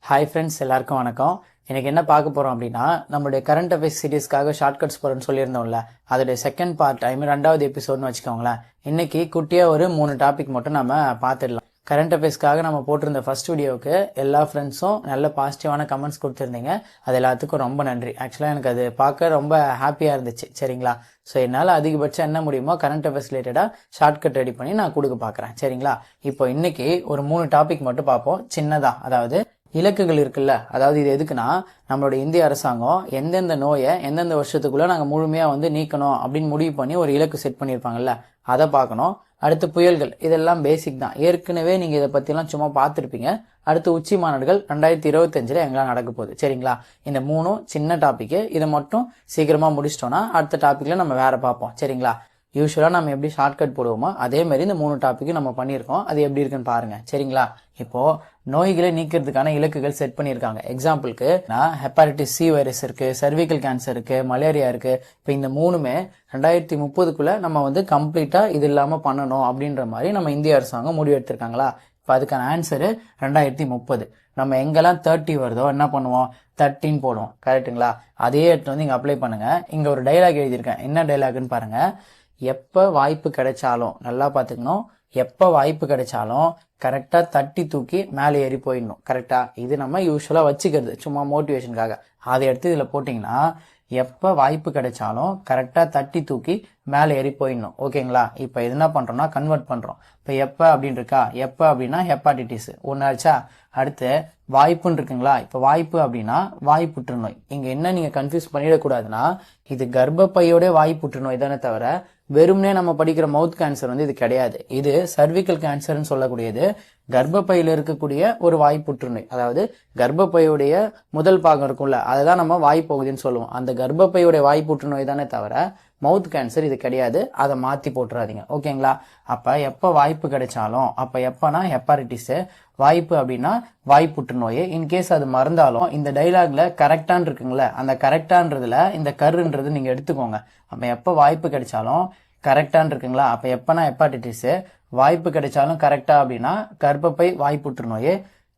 Hi friends, எல்லாருக்கும் வணக்கம். எனக்கு என்ன பார்க்க போகிறோம் அப்படின்னா, நம்மளுடைய கரண்ட் அஃபேர்ஸ் சீரீஸ்க்காக ஷார்ட்கட்ஸ் போகிறோன்னு சொல்லியிருந்தோம்ல, அதோடைய செகண்ட் பார்ட் ரெண்டாவது எபிசோட்னு வச்சுக்கோங்களேன். இன்னைக்கு குட்டியாக ஒரு 3 டாபிக் மட்டும் நம்ம பார்த்துடலாம். கரண்ட் அஃபேர்ஸ்க்காக நம்ம போட்டிருந்த ஃபர்ஸ்ட் வீடியோவுக்கு எல்லா ஃப்ரெண்ட்ஸும் நல்ல பாசிட்டிவான கமெண்ட்ஸ் கொடுத்துருந்தீங்க. அது எல்லாத்துக்கும் ரொம்ப நன்றி. ஆக்சுவலாக எனக்கு அது பார்க்க ரொம்ப ஹாப்பியாக இருந்துச்சு. சரிங்களா? ஸோ என்னால் அதிகபட்சம் என்ன முடியுமோ கரண்ட் அஃபேர்ஸ் ரிலேட்டடாக ஷார்ட்கட் ரெடி பண்ணி நான் கொடுக்க பார்க்குறேன். சரிங்களா? இப்போ இன்னைக்கு ஒரு 3 டாபிக் மட்டும் பார்ப்போம். சின்னதாக, அதாவது இலக்குகள் இருக்குல்ல, அதாவது இது எதுக்குன்னா, நம்மளோட இந்திய அரசாங்கம் எந்தெந்த நோயை எந்தெந்த வருஷத்துக்குள்ள நாங்கள் முழுமையாக நீக்கணும் அப்படின்னு முடிவு பண்ணி ஒரு இலக்கு செட் பண்ணியிருப்பாங்கல்ல, அதை பார்க்கணும். அடுத்து புயல்கள், இதெல்லாம் பேசிக் தான், ஏற்கனவே நீங்கள் இதை பற்றிலாம் சும்மா பார்த்துருப்பீங்க. அடுத்து உச்சி மாநாடுகள் 2025 எங்கெல்லாம் நடக்க போகுது. சரிங்களா? இந்த 3 சின்ன டாபிக்கு, இதை மட்டும் சீக்கிரமாக முடிச்சிட்டோன்னா அடுத்த டாப்பிக்கில் நம்ம வேற பார்ப்போம். சரிங்களா? யூஸ்வலாக நம்ம எப்படி ஷார்ட்கட் போடுவோமோ அதே மாதிரி இந்த 3 டாப்பிக்கு நம்ம பண்ணியிருக்கோம். அது எப்படி இருக்குன்னு பாருங்க. சரிங்களா? இப்போ நோய்களை நீக்கிறதுக்கான இலக்குகள் செட் பண்ணியிருக்காங்க. எக்ஸாம்பிளுக்கு ஹெப்பாட்டிஸ் சி வைரஸ் இருக்கு, சர்விக்கல் கேன்சர் இருக்கு, மலேரியா இருக்கு. இப்போ இந்த 3மே 2030க்குள்ள நம்ம கம்ப்ளீட்டா இது இல்லாம பண்ணணும் அப்படின்ற மாதிரி நம்ம இந்திய அரசாங்கம் முடிவு எடுத்திருக்காங்களா? இப்போ அதுக்கான ஆன்சரு 2030. நம்ம எங்கெல்லாம் 30 வருதோ என்ன பண்ணுவோம்? 13 போடுவோம். கரெக்டுங்களா? அதே எடுத்து இங்க அப்ளை பண்ணுங்க. இங்க ஒரு டைலாக் எழுதியிருக்கேன். என்ன டைலாக்னு பாருங்க. எப்ப வாய்ப்பு கிடைச்சாலும், நல்லா பாத்துக்கணும், எப்ப வாய்ப்பு கிடைச்சாலும் கரெக்டா தட்டி தூக்கி மேலே ஏறி போயிடணும். கரெக்டா? இது நம்ம யூஸ்வலா வச்சுக்கிறது, சும்மா மோட்டிவேஷனுக்காக. அதை எடுத்து இதுல போட்டீங்கன்னா, எப்ப வாய்ப்பு கிடைச்சாலும் கரெக்டா தட்டி தூக்கி மேலே ஏறி போயிடணும். ஓகேங்களா? இப்ப இது என்ன பண்றோம்னா கன்வெர்ட் பண்றோம். இப்ப எப்ப அப்படின்னு இருக்கா, எப்ப அப்படின்னா ஹெப்பாட்டிட்டிஸ் ஒன்னாச்சா. அடுத்து வாய்ப்புன்னு இருக்குங்களா. இப்ப வாய்ப்பு அப்படின்னா வாய் புற்றுநோய். இங்க என்ன நீங்க கன்ஃபியூஸ் பண்ணிடக்கூடாதுன்னா, இது கர்ப்பப்பையோட வாய் புற்றுநோய் தானே தவிர வெறும்னே நம்ம படிக்கிற மவுத் கேன்சர் இது கிடையாது. இது சர்விக்கல் கேன்சர்னு சொல்லக்கூடியது. கர்ப்பப்பையில இருக்கக்கூடிய ஒரு வாய் புற்றுநோய், அதாவது கர்ப்பப்பையுடைய முதல் பாகம் இருக்கும்ல, அதுதான் நம்ம வாய் பகுதின்னு சொல்லுவோம். அந்த கர்ப்பப்பையுடைய வாய் புற்றுநோய் தானே தவிர மவுத் கேன்சர் இது கிடையாது. அதை மாத்தி போட்டுறாதீங்க. ஓகேங்களா? அப்ப எப்ப வாய்ப்பு கிடைச்சாலும், அப்ப எப்பனா ஹெப்பாட்டிஸ், வாய்ப்பு அப்படின்னா வாய் புற்றுநோய். இன்கேஸ் அது மறந்தாலும் இந்த டைலாக்ல கரெக்டான் இருக்குங்களா, அந்த கரெக்டான்றதுல இந்த கருன்றது நீங்க எடுத்துக்கோங்க. அப்ப எப்ப வாய்ப்பு கிடைச்சாலும் கரெக்டான் இருக்குங்களா, அப்ப எப்பனா ஹெப்பாட்டிஸ், வாய்ப்பு கிடைச்சாலும் கரெக்டா அப்படின்னா கர்ப்பப்பை வாய் புற்றுநோய்.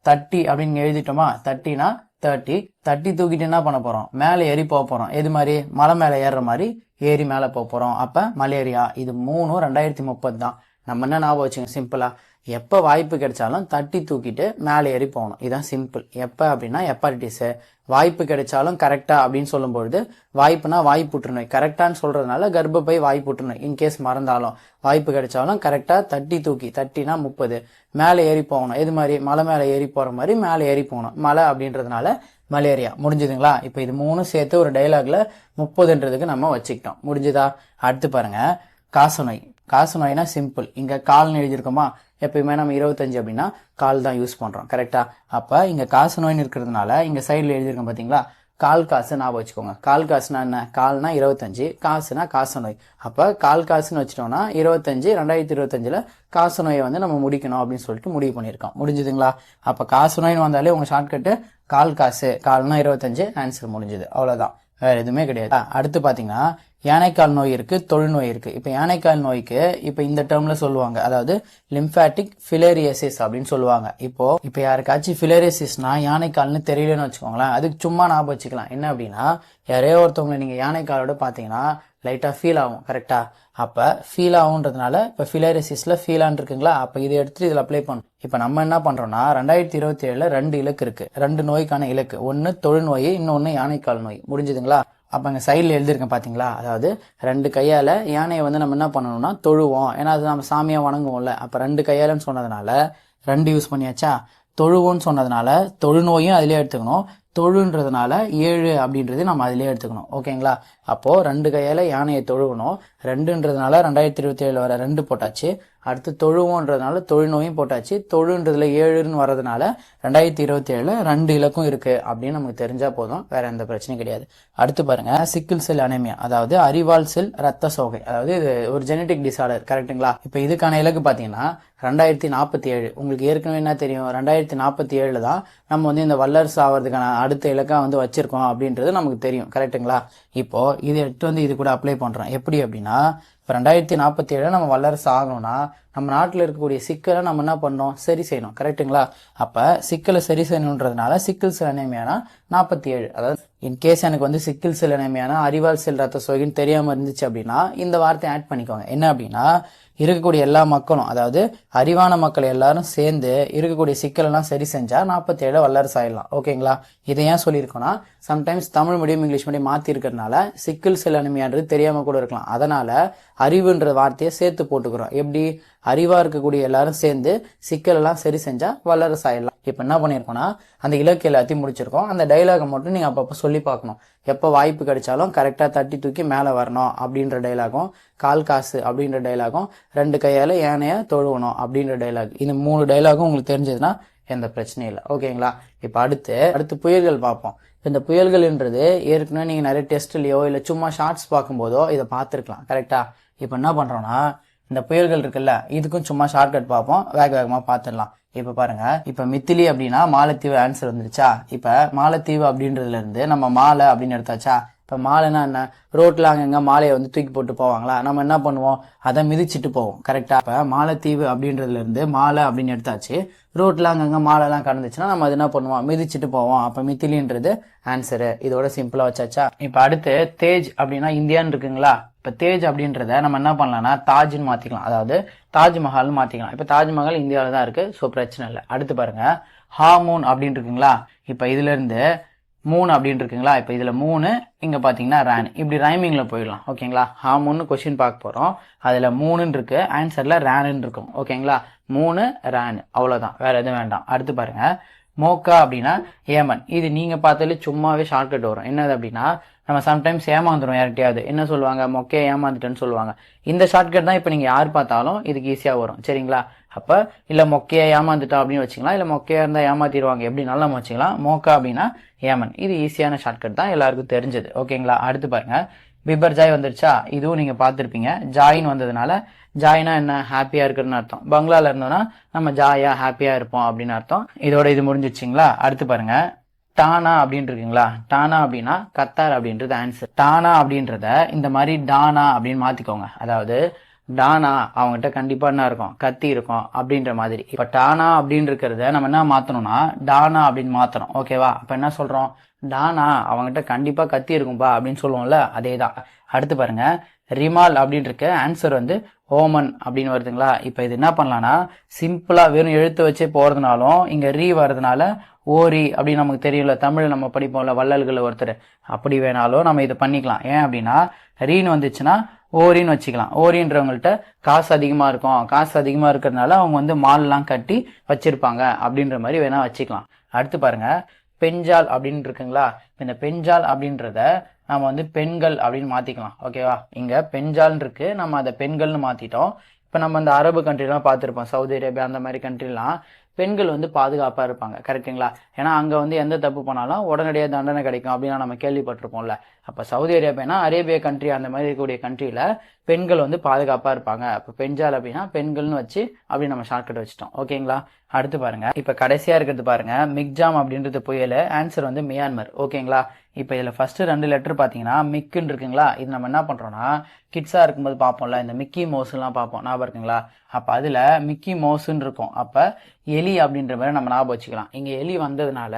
30 அப்படின்னு எழுதிட்டோமா? 30னா 30 தட்டி தூக்கிட்டு என்ன பண்ண போறோம்? மேலே ஏறி போக போறோம். எது மாதிரி? மலை மேலே ஏறுற மாதிரி ஏறி மேலே போக போறோம். அப்ப மலேரியா. இது 3 2030 தான். நம்ம என்ன ஞாபகம் வச்சுங்க, சிம்பிளா எப்ப வாய்ப்பு கிடைச்சாலும் தட்டி தூக்கிட்டு மேலே ஏறி போகணும். இதுதான் சிம்பிள். எப்ப அப்படின்னா ஹெப்பாட்டிஸ். வாய்ப்பு கிடைச்சாலும் கரெக்டா அப்படின்னு சொல்லும் பொழுது, வாய்ப்புனா வாய் புற்றுநோய், கரெக்டான்னு சொல்றதுனால கர்ப்பப்பை வாய் புற்றுநோய். இன்கேஸ் மறந்தாலும் வாய்ப்பு கிடைச்சாலும் கரெக்டா தட்டி தூக்கி, தட்டினா 30, மேலே ஏறி போகணும். எது மாதிரி? மலை மேலே ஏறி போற மாதிரி மேலே ஏறி போகணும். மலை அப்படின்றதுனால மலேரியா. முடிஞ்சுதுங்களா? இப்ப இது 3 சேர்த்து ஒரு டைலாக்ல 30ன்றதுக்கு நம்ம வச்சுக்கிட்டோம். முடிஞ்சுதா? அடுத்து பாருங்க, காசநோய். காசநோய்னா சிம்பிள். இங்க கால்னு எழுதியிருக்கோமா? எப்பயுமே நம்ம 25 அப்படின்னா கால் தான் யூஸ் பண்றோம். கரெக்டா? அப்ப இங்க காசநோய்னு இருக்கிறதுனால இங்க சைட்ல எழுதியிருக்கோம் பாத்தீங்களா? கால் காசு ஞாபகம் வச்சுக்கோங்க. கால் காசுனா என்ன? கால்னா 25, காசுனா காசநோய். அப்ப கால் காசுன்னு வச்சிட்டோம்னா 25 2025ல காசநோயை நம்ம முடிக்கணும் அப்படின்னு சொல்லிட்டு முடிவு பண்ணியிருக்கோம். முடிஞ்சுதுங்களா? அப்ப காசநோய்னு வந்தாலே உங்க ஷார்ட்கட்டு கால் காசு. கால்னா 25, ஆன்சர் முடிஞ்சுது. அவ்வளவுதான், வேற எதுவுமே கிடையாது. அடுத்து பாத்தீங்கன்னா யானைக்கால் நோய் இருக்கு, தொழுநோய் இருக்கு. இப்ப யானைக்கால் நோய்க்கு இப்ப இந்த டேர்ம்ல சொல்லுவாங்க, அதாவது லிம்பாட்டிக் ஃபிலேரியாசிஸ் அப்படின்னு சொல்லுவாங்க. இப்போ யாருக்காச்சும் ஃபிலேரியாசிஸ்னா யானைக்கால்னு தெரியலன்னு வச்சுக்கோங்களேன், அதுக்கு சும்மா ஞாபகம் வச்சுக்கலாம். என்ன அப்படின்னா, யாரையோ ஒருத்தவங்களை நீங்க யானைக்காலோட பாத்தீங்கன்னா லைட்டா ஃபீல் ஆகும். கரெக்டா? அப்ப ஃபீல் ஆகுன்றதுனால இப்ப ஃபிலேரியாசிஸ்ல ஃபீலான் இருக்குங்களா, அப்ப இதை எடுத்துட்டு இதுல அப்ளை பண்ணும். இப்ப நம்ம என்ன பண்றோம்னா 2027ல 2 இலக்கு இருக்கு, 2 நோய்க்கான இலக்கு. ஒன்னு தொழுநோய், இன்னொன்னு யானைக்கால் நோய். முடிஞ்சுதுங்களா? அப்ப அங்க சைட்ல எழுதிருக்கேன் பாத்தீங்களா? அதாவது 2 கையால யானையை நம்ம என்ன பண்ணணும்னா தொழுவோம். ஏன்னா அது நம்ம சாமியா வணங்குவோம்ல. அப்ப 2 கையாலன்னு சொன்னதுனால 2 யூஸ் பண்ணியாச்சா? தொழுவோன்னு சொன்னதுனால தொழுநோயும் அதிலே எடுத்துக்கணும். தொழுன்றதுனால 7 அப்படின்றது நம்ம அதிலே எடுத்துக்கணும். ஓகேங்களா? அப்போ 2 கையால யானையை தொழுவணும். 2ன்றதுனால 2027 வர 2 போட்டாச்சு. அடுத்து தொழுவோன்றதுனால தொழுநோயும் போட்டாச்சு. தொழுன்றதுல 7ன்னு வர்றதுனால 2027ல 2 இலக்கும் இருக்கு அப்படின்னு நமக்கு தெரிஞ்சா போதும், வேற எந்த பிரச்சனையும் கிடையாது. அடுத்து பாருங்க, சிக்கிள் செல் அனீமியா, அதாவது அறிவால் செல் ரத்த சோகை, அதாவது இது ஒரு ஜெனடிக் டிசார்டர். கரெக்டுங்களா? இப்ப இதுக்கான இலக்கு பாத்தீங்கன்னா 2047. உங்களுக்கு ஏற்கனவே என்ன தெரியும்? 2047ல தான் நம்ம இந்த வல்லரசு ஆவறதுக்கான அடுத்த இலக்கா வச்சிருக்கோம் அப்படின்றது நமக்கு தெரியும். கரெக்டுங்களா? இப்போ இது எடுத்து இது கூட அப்ளை பண்றோம். எப்படி அப்படின்னா, இப்போ 2047 நம்ம வல்லரசு ஆகணும்னா நம்ம நாட்டில் இருக்கக்கூடிய சிக்கலை நம்ம என்ன பண்ணணும், சரி செய்யணும். கரெக்டுங்களா? அப்போ சிக்கலை சரி செய்யணுன்றதுனால சிக்கிள் செல் அனீமியானா 47. அதாவது இன்கேஸ் எனக்கு வந்து சிக்கிள் செல் அனீமியானா அறிவால் செல் ரத்த சோகைன்னு தெரியாமல் இருந்துச்சு அப்படின்னா இந்த வார்த்தையை ஆட் பண்ணிக்கோங்க. என்ன அப்படின்னா இருக்கக்கூடிய எல்லா மக்களும், அதாவது அறிவான மக்கள் எல்லாரும் சேர்ந்து இருக்கக்கூடிய சிக்கலெல்லாம் சரி செஞ்சா 47 வல்லரசு ஆயிடலாம். ஓகேங்களா? இதை ஏன் சொல்லியிருக்கோன்னா sometimes Tamil medium English medium மாற்றி இருக்கிறதுனால சிக்கிள் செல் அனிமியான்றது தெரியாமல் கூட இருக்கலாம். அதனால அறிவுன்ற வார்த்தையை சேர்த்து போட்டுக்கிறோம். எப்படி? அறிவா இருக்கக்கூடிய எல்லாரும் சேர்ந்து சிக்கல் எல்லாம் சரி செஞ்சா வல்லரசு ஆயிடலாம். இப்ப என்ன பண்ணிருக்கோம்னா அந்த இலக்கு எல்லாத்தையும் முடிச்சிருக்கோம். அந்த டைலாக மட்டும் நீங்க அப்பப்ப சொல்லி பார்க்கணும். எப்ப வாய்ப்பு கிடைச்சாலும் கரெக்டா தட்டி தூக்கி மேல வரணும் அப்படின்ற டைலாகும், கால் காசு அப்படின்ற டைலாகும், 2 கையால ஏனைய தொழுவணும் அப்படின்ற டைலாக், இந்த 3 டைலாகும் உங்களுக்கு தெரிஞ்சதுன்னா எந்த பிரச்சனையும் இல்லை. ஓகேங்களா? இப்ப அடுத்து புயல்கள் பார்ப்போம். இந்த புயல்கள்ன்றது ஏற்கனவே நீங்க நிறைய டெஸ்ட்லயோ இல்ல சும்மா ஷார்ட்ஸ் பார்க்கும்போதோ இதை பார்த்துருக்கலாம். கரெக்டா? இப்ப என்ன பண்றோம்னா இந்த புயல்கள் இருக்குல்ல, இதுக்கும் சும்மா ஷார்ட்கட் பார்ப்போம், வேகமா பார்த்துடலாம். இப்ப பாருங்க, இப்ப மித்திலி அப்படின்னா மாலத்தீவு ஆன்சர் வந்துருச்சா? இப்ப மாலத்தீவு அப்படின்றதுல இருந்து நம்ம மாலை அப்படின்னு எடுத்தாச்சா? இப்ப மாலைன்னா என்ன? ரோட்ல அங்கங்க மாலையை வந்து தூக்கி போட்டு போவாங்களா? நம்ம என்ன பண்ணுவோம், அதை மிதிச்சுட்டு போவோம். கரெக்டா? இப்ப மாலத்தீவு அப்படின்றதுல இருந்து மாலை அப்படின்னு எடுத்தாச்சு. ரோட்ல அங்கங்க மாலை எல்லாம் கடந்துச்சுன்னா நம்ம அது என்ன பண்ணுவோம், மிதிச்சுட்டு போவோம். அப்ப மித்திலின்றது ஆன்சரு. இதோட சிம்பிளா வச்சாச்சா? இப்ப அடுத்து தேஜ் அப்படின்னா இந்தியான்னு இருக்குங்களா? இப்ப தேஜ் அப்படின்றத நம்ம என்ன பண்ணலாம்னா தாஜ்னு மாத்திக்கலாம். அதாவது தாஜ்மஹால்னு மாத்திக்கலாம். இப்ப தாஜ்மஹால் இந்தியாவில தான் இருக்கு, சோ பிரச்சனை இல்லை. அடுத்து பாருங்க, ஹாமூன் அப்படின்னு இருக்குங்களா? இப்ப இதுல இருந்து 3 அப்படின்னு இருக்குங்களா? இப்ப இதுல 3, இங்க பாத்தீங்கன்னா ரேன், இப்படி ரைமிங்ல போயிடலாம். ஓகேங்களா? ஹாமூன்னு கொஸ்டின் பார்க்க போறோம். அதுல 3 இருக்கு, ஆன்சர்ல ரேன் இருக்கும். ஓகேங்களா? 3 ரேன், அவ்வளவுதான், வேற எதுவும் வேண்டாம். அடுத்து பாருங்க, மோக்கா அப்படின்னா ஏமன். இது நீங்க பார்த்தாலே சும்மாவே ஷார்ட்கட் வரும். என்னது அப்படின்னா நம்ம சம்டைம்ஸ் ஏமாந்துடும். யார்கிட்டயாவது என்ன சொல்லுவாங்க, மொக்கையை ஏமாந்துட்டேன்னு சொல்லுவாங்க. இந்த ஷார்ட்கட் தான் இப்ப நீங்க யார் பார்த்தாலும் இதுக்கு ஈஸியா வரும். சரிங்களா? அப்ப இல்ல மொக்கையா ஏமாந்துட்டோம் அப்படின்னு வச்சுக்கலாம், இல்ல மொக்கையா இருந்தா ஏமாத்திடுவாங்க எப்படினாலும் நம்ம வச்சுக்கலாம். மோக்கா அப்படின்னா ஏமன். இது ஈஸியான ஷார்ட்கட் தான், எல்லாருக்கும் தெரிஞ்சது. ஓகேங்களா? அடுத்து பாருங்க, பிபர் ஜாய் வந்துருச்சா? இதுவும் நீங்க பார்த்திருப்பீங்க. ஜாயின் வந்ததுனால, ஜாய்னா என்ன, ஹாப்பியா இருக்குன்னு அர்த்தம். பங்களால இருந்தோம்னா நம்ம ஜாயா ஹாப்பியா இருப்போம் அப்படின்னு அர்த்தம். இதோட இது முடிஞ்சிருச்சுங்களா? அடுத்து பாருங்க, டானா அப்படின்னு இருக்குங்களா? டானா அப்படின்னா கத்தார் அப்படின்றது ஆன்சர். டானா அப்படின்றத இந்த மாதிரி டானா அப்படின்னு மாத்திக்கோங்க. அதாவது டானா அவங்ககிட்ட கண்டிப்பா என்ன இருக்கும், கத்தி இருக்கும் அப்படின்ற மாதிரி. இப்ப டானா அப்படின்னு இருக்கிறத நம்ம என்ன மாத்தணும்னா டானா அப்படின்னு மாத்தணும். ஓகேவா? அப்ப என்ன சொல்றோம், டானா அவங்ககிட்ட கண்டிப்பா கத்தி இருக்கும்பா அப்படின்னு சொல்லுவோம்ல, அதேதான். அடுத்து பாருங்க, ரிமால் அப்படின்னு இருக்கு, ஆன்சர் வந்து ஓமன் அப்படின்னு வருதுங்களா? இப்ப இது என்ன பண்ணலாம்னா சிம்பிளா வெறும் எழுத்து வச்சே போறதுனாலும் இங்க ரீ வர்றதுனால ஓரி அப்படின்னு நமக்கு தெரியல, தமிழ் நம்ம படிப்போம்ல வள்ளல்கள் ஒருத்தர், அப்படி வேணாலும் நம்ம இதை பண்ணிக்கலாம். ஏன் அப்படின்னா ரீன்னு வந்துச்சுன்னா ஓரின்னு வச்சுக்கலாம். ஓரின்றவங்கள்ட்ட காசு அதிகமா இருக்கும், காசு அதிகமா இருக்கிறதுனால அவங்க வந்து மால்லாம் கட்டி வச்சிருப்பாங்க அப்படின்ற மாதிரி வேணா வச்சுக்கலாம். அடுத்து பாருங்க, பெஞ்சால் அப்படின்னு இருக்குங்களா? இந்த பெஞ்சால் அப்படின்றத நம்ம வந்து பெண்கள் அப்படின்னு மாத்திக்கலாம். ஓகேவா? இங்க பெஞ்சால் இருக்கு, நம்ம அதை பெண்கள்னு மாத்திட்டோம். இப்ப நம்ம இந்த அரபு கண்ட்ரிலாம் பார்த்திருப்போம், சவுதி அரேபியா அந்த மாதிரி கண்ட்ரிலாம் பெண்கள் வந்து பாதுகாப்பா இருப்பாங்க. கரெக்டுங்களா? ஏன்னா அங்க வந்து எந்த தப்பு பண்ணாலும் உடனடியாக தண்டனை கிடைக்கும் அப்படின்னு நம்ம கேள்விப்பட்டிருப்போம்ல. அப்ப சவுதி அரேபியானா அரேபிய கண்ட்ரி அந்த மாதிரி இருக்கக்கூடிய கண்ட்ரியில பெண்கள் வந்து பாதுகாப்பா இருப்பாங்க. அப்ப பெஞ்சால் அப்படின்னா பெண்கள்னு வச்சு அப்படி நம்ம ஷார்ட்கட் வச்சுட்டோம். ஓகேங்களா? அடுத்து பாருங்க, இப்ப கடைசியா இருக்கிறது பாருங்க, மிக்ஜாம் அப்படின்றது புயல், ஆன்சர் வந்து மியான்மர். ஓகேங்களா? இப்ப இதுல ஃபர்ஸ்ட் 2 லெட்டர் பாத்தீங்கன்னா மிக்குன்னு இருக்குங்களா? இது நம்ம என்ன பண்றோம்னா கிட்ஸா இருக்கும்போது பார்ப்போம்ல, இந்த மிக்கி மவுஸ் எல்லாம் பார்ப்போம், ஞாபகம் இருக்குங்களா? அப்ப அதுல மிக்கி மவுஸ்ன்னு இருக்கும். அப்ப எலி அப்படின்ற மாதிரி நம்ம ஞாபகம் வச்சுக்கலாம். இங்க எலி வந்ததுனால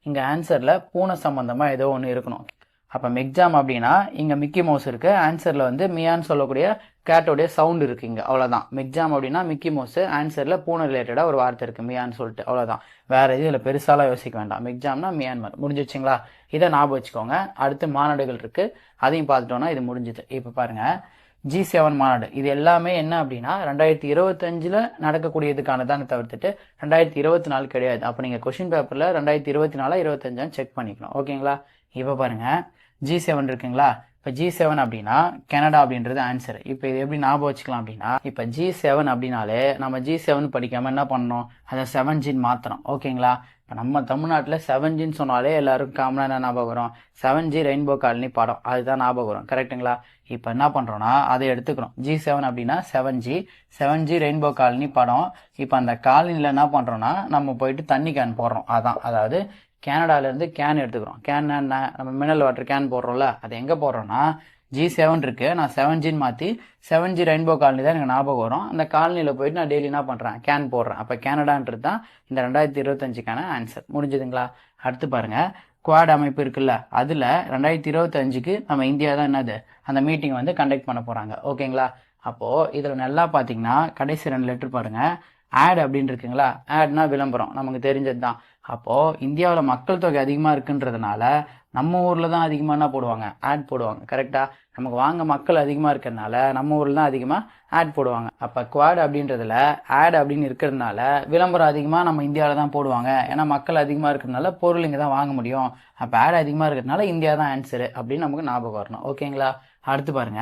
இங்க ஆன்சர்ல பூனை சம்பந்தமா ஏதோ ஒண்ணு இருக்கணும். அப்ப மிக்ஜாம் அப்படின்னா இங்க மிக்கி மவுஸ் இருக்கு, ஆன்சர்ல வந்து மியான்னு சொல்லக்கூடிய கேட்டோடைய சவுண்ட் இருக்கு இங்க, அவ்வளவுதான். மிக்ஜாம் அப்படின்னா மிக்கி மவுஸ், ஆன்சர்ல பூனை ரிலேட்டடா ஒரு வார்த்தை இருக்கு மியான்னு சொல்லிட்டு, அவ்வளவுதான். வேற இதுல பெருசாலாம் யோசிக்க வேண்டாம். மிக்ஜாம்னா மியான்மர். முடிஞ்சிச்சுங்களா? இதை ஞாபகம் வச்சுக்கோங்க. அடுத்து மாநாடுகள் இருக்கு, அதையும் பார்த்துட்டோம்னா இது முடிஞ்சுது. இப்ப பாருங்க, G7 மாநாடு, இது எல்லாமே என்ன அப்படின்னா 2025 நடக்கக்கூடியதுக்கானதான்னு தவிர்த்துட்டு 2024 கிடையாது. அப்ப நீங்க கொஸ்டின் பேப்பர்ல 2024 25 செக் பண்ணிக்கணும். ஓகேங்களா? இப்ப பாருங்க, G7 இருக்குங்களா? இப்ப G7 அப்படின்னா கனடா அப்படின்றது ஆன்சர். இப்ப இது எப்படி ஞாபகம் வச்சுக்கலாம் அப்படின்னா, இப்ப G7 அப்படின்னாலே நம்ம G7 படிக்காம என்ன பண்ணணும், அதை 7G மாத்தணும். ஓகேங்களா? இப்ப நம்ம தமிழ்நாட்டுல 7G சொன்னாலே எல்லாருக்கும் காமனா என்ன ஞாபகம் வரும், 7G ரெயின்போ காலனி படம், அதுதான் ஞாபகம் வரும். கரெக்டுங்களா? இப்ப என்ன பண்றோம்னா அதை எடுத்துக்கிறோம். G7 அப்படின்னா 7G ரெயின்போ காலனி படம். இப்ப அந்த காலனில என்ன பண்றோம்னா நம்ம போயிட்டு தண்ணி கேன் போடுறோம். அதான், அதாவது கனடால இருந்து கேன் எடுத்துக்கிறோம். கேன் என்ன, நம்ம மினரல் வாட்டர் கேன் போடுறோம்ல, அது எங்க போடுறோம்னா G7 இருக்கு, நான் 7Gன்னு மாற்றி 7G ரெயின்போ காலனி தான் எனக்கு ஞாபகம் வரும். அந்த காலனியில் போயிட்டு நான் டெய்லி என்ன பண்ணுறேன், கேன் போடுறேன். அப்போ கேனடான்றது தான் இந்த 2025க்கான ஆன்சர். முடிஞ்சுதுங்களா? அடுத்து பாருங்க, குவாட் அமைப்பு இருக்குல்ல, அதில் 2025க்கு நம்ம இந்தியா தான் என்னது அந்த மீட்டிங் வந்து கண்டக்ட் பண்ண போகிறாங்க. ஓகேங்களா? அப்போது இதில் நல்லா பார்த்தீங்கன்னா கடைசி 2 லெட்டர் பாருங்கள், ஆட் அப்படின்னு இருக்குங்களா. ஆட்னா விளம்பரம், நமக்கு தெரிஞ்சது தான். அப்போது இந்தியாவில் மக்கள் தொகை அதிகமாக இருக்குன்றதுனால நம்ம ஊரில் தான் அதிகமாக என்ன போடுவாங்க, ஆட் போடுவாங்க. கரெக்டாக? நமக்கு வாங்க மக்கள் அதிகமாக இருக்கிறதுனால நம்ம ஊரில் தான் அதிகமாக ஆட் போடுவாங்க. அப்போ குவாட் அப்படின்றதுல ஆட் அப்படின்னு இருக்கிறதுனால விளம்பரம் அதிகமாக நம்ம இந்தியாவில் தான் போடுவாங்க. ஏன்னா மக்கள் அதிகமாக இருக்கிறதுனால பொருள் இங்கே தான் வாங்க முடியும். அப்போ ஆட் அதிகமாக இருக்கிறதுனால இந்தியா தான் ஆன்சரு அப்படின்னு நமக்கு ஞாபகம் வரணும். ஓகேங்களா? அடுத்து பாருங்க,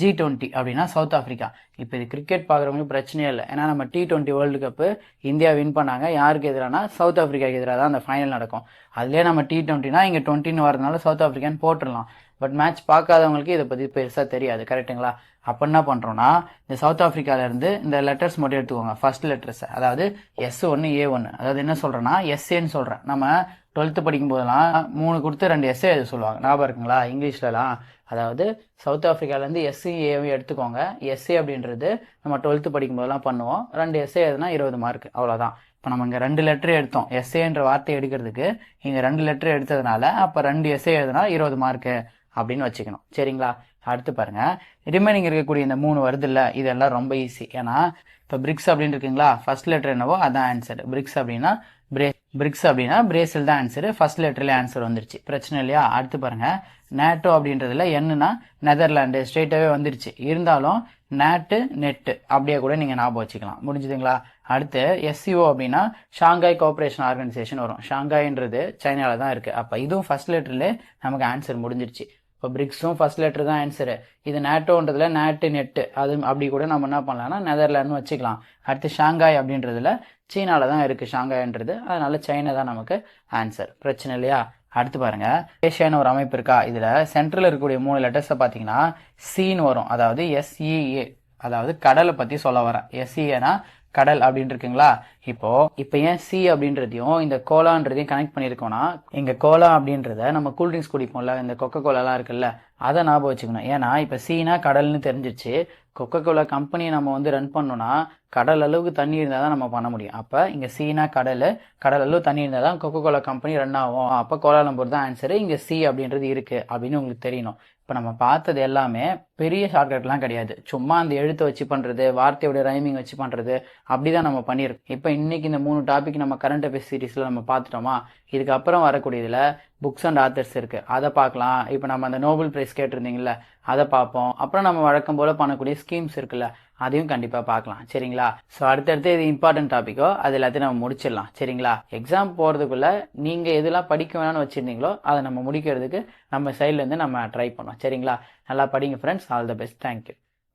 G20 அப்படின்னா சவுத் ஆஃப்ரிக்கா. இப்போ இது கிரிக்கெட் பார்க்குறவங்களுக்கு பிரச்சனையே இல்லை. ஏன்னா நம்ம T20 world cup India win பண்ணாங்க. யாருக்கு எதிரானா சவுத் ஆஃப்ரிக்காவுக்கு எதிராக தான் அந்த ஃபைனல் நடக்கும். அதுலேயே நம்ம T20னா இங்கே 20ன்னு வரதுனால சவுத் ஆஃப்ரிக்கான்னு போட்டுடலாம். பட் மேட்ச் பார்க்காதவங்களுக்கு இதை பற்றி பெருசாக தெரியாது. கரெக்டுங்களா? அப்போ என்ன பண்ணுறோன்னா, இந்த சவுத் ஆஃப்ரிக்காவிலேருந்து இந்த லெட்டர்ஸ் மட்டும் எடுத்துக்கோங்க. ஃபர்ஸ்ட் லெட்டர்ஸ், அதாவது S1 A1. அதாவது என்ன சொல்கிறேன்னா எஸ்ஏன்னு சொல்கிறேன். நம்ம 12th படிக்கும் போதெல்லாம் 3 கொடுத்து 2 எஸ்ஏ எழுத சொல்லுவாங்க. ஞாபகம் இருக்குங்களா இங்கிலீஷ்லலாம்? அதாவது சவுத் ஆஃப்ரிக்காலேருந்து எஸ்சி ஏவையும் எடுத்துக்கோங்க. எஸ்ஏ அப்படின்றது நம்ம 12th படிக்கும் போதெல்லாம் பண்ணுவோம். 2 எஸ்ஏ எதுனா 20 மார்க், அவ்வளோதான். இப்போ நம்ம இங்கே 2 லெட்டர் எடுத்தோம். எஸ்ஏன்ற வார்த்தை எடுக்கிறதுக்கு இங்கே 2 லெட்டர் எடுத்ததுனால அப்போ 2 எஸ்ஏ எழுதுனா 20 மார்க்கு அப்படின்னு வச்சுக்கணும். சரிங்களா? அடுத்து பாருங்க, ரிமைனிங் இருக்கக்கூடிய இந்த 3 வருது இல்லை, இதெல்லாம் ரொம்ப ஈஸி. ஏன்னா இப்போ பிரிக்ஸ் அப்படின்னு இருக்குங்களா, ஃபர்ஸ்ட் லெட்டர் என்னவோ அதான் ஆன்சர். பிரிக்ஸ் அப்படின்னா பிரேசில் தான் ஆன்சரு. ஃபர்ஸ்ட் லெட்டர்லேயே ஆன்சர் வந்துருச்சு, பிரச்சனை இல்லையா? அடுத்து பாருங்க, நேட்டோ அப்படின்றதுல என்னன்னா நெதர்லாண்டு ஸ்ட்ரெயிட்டாகவே வந்துருச்சு. இருந்தாலும் நேட்டு நெட்டு அப்படியே கூட நீங்கள் ஞாபகம் வச்சுக்கலாம். முடிஞ்சுதுங்களா? அடுத்து SCO அப்படின்னா ஷாங்காய் கோஆப்ரேஷன் ஆர்கனைசேஷன் வரும். ஷாங்காய்ன்றது சைனாவில் தான் இருக்குது. அப்போ இதுவும் ஃபர்ஸ்ட் லெட்டர்லேயே நமக்கு ஆன்சர் முடிஞ்சிருச்சு. இப்போ பிரிக்ஸும் ஃபர்ஸ்ட் லெட்டர் தான் ஆன்சரு. இது நேட்டோன்றதுல நேட்டு நெட்டு அது அப்படி கூட நம்ம என்ன பண்ணலாம்னா நெதர்லாண்டுன்னு வச்சுக்கலாம். அடுத்து ஷாங்காய் அப்படின்றதுல சீனாவில் தான் இருக்குது ஷாங்காய்ன்றது, அதனால சைனா தான் நமக்கு ஆன்சர். பிரச்சனை இல்லையா? அடுத்து பாருங்க, ஏஷியான்னு ஒரு அமைப்பு இருக்கா. இதில் சென்ட்ரல் இருக்கக்கூடிய 3 லெட்டர்ஸை பார்த்தீங்கன்னா சீன்னு வரும். அதாவது SEA, அதாவது கடலை பற்றி சொல்ல வரேன். SEAனா கடல் அப்படின்னு இருக்குங்களா. இப்போ ஏன் சி அப்படின்றதையும் இந்த கோலான்றதையும் கனெக்ட் பண்ணியிருக்கோம்னா, இங்கே கோலா அப்படின்றத நம்ம கூல்ட்ரிங்க்ஸ் குடிப்போம்ல, இந்த கொக்கோ கோலாலாம் இருக்குல்ல, அதை ஞாபகம் வச்சுக்கணும். ஏன்னா இப்போ சீனா கடல்னு தெரிஞ்சிச்சு. கொக்கோ கோலா கம்பெனியை நம்ம வந்து ரன் பண்ணோம்னா கடல் அளவுக்கு தண்ணி இருந்தால் தான் நம்ம பண்ண முடியும். அப்போ இங்கே சீனா கடல் அளவு தண்ணி இருந்தால் தான் கொக்கோ கோலா கம்பெனி ரன் ஆகும். அப்போ கோலாலம்பூர் தான் ஆன்சரு. இங்கே சி அப்படின்றது இருக்குது அப்படின்னு உங்களுக்கு தெரியணும். இப்போ நம்ம பார்த்தது எல்லாமே பெரிய ஷார்ட்கட்லாம் கிடையாது. சும்மா அந்த எழுத்தை வச்சு பண்ணுறது, வார்த்தையோட ரைமிங் வச்சு பண்ணுறது, அப்படி தான் நம்ம பண்ணியிருக்கோம். இப்போ இன்னைக்கு இந்த 3 டாபிக் நம்ம கரண்ட் அஃபேர்ஸ் சீரீஸில் நம்ம பார்த்துட்டோமா. இதுக்கப்புறம் வரக்கூடியதில் புக்ஸ் அண்ட் ஆத்தர்ஸ் இருக்குது, அதை பார்க்கலாம். இப்போ நம்ம அந்த நோபல் ப்ரைஸ் கேட்டிருந்தீங்கல்ல, அதை பார்ப்போம். அப்புறம் நம்ம வழக்கம் போல் பண்ணக்கூடிய ஸ்கீம்ஸ் இருக்குல்ல, அதையும் கண்டிப்பாக பார்க்கலாம். சரிங்களா? ஸோ அடுத்தடுத்து இது இம்பார்ட்டன்ட் டாப்பிக்கோ அது எல்லாத்தையும் நம்ம முடிச்சிடலாம். சரிங்களா? எக்ஸாம் போகிறதுக்குள்ளே நீங்கள் எதெல்லாம் படிக்க வேணாம்னு வச்சுருந்தீங்களோ அதை நம்ம முடிக்கிறதுக்கு நம்ம சைட்லேருந்து நம்ம ட்ரை பண்ணோம். சரிங்களா? நல்லா படிங்க friends. All the best. Thank you.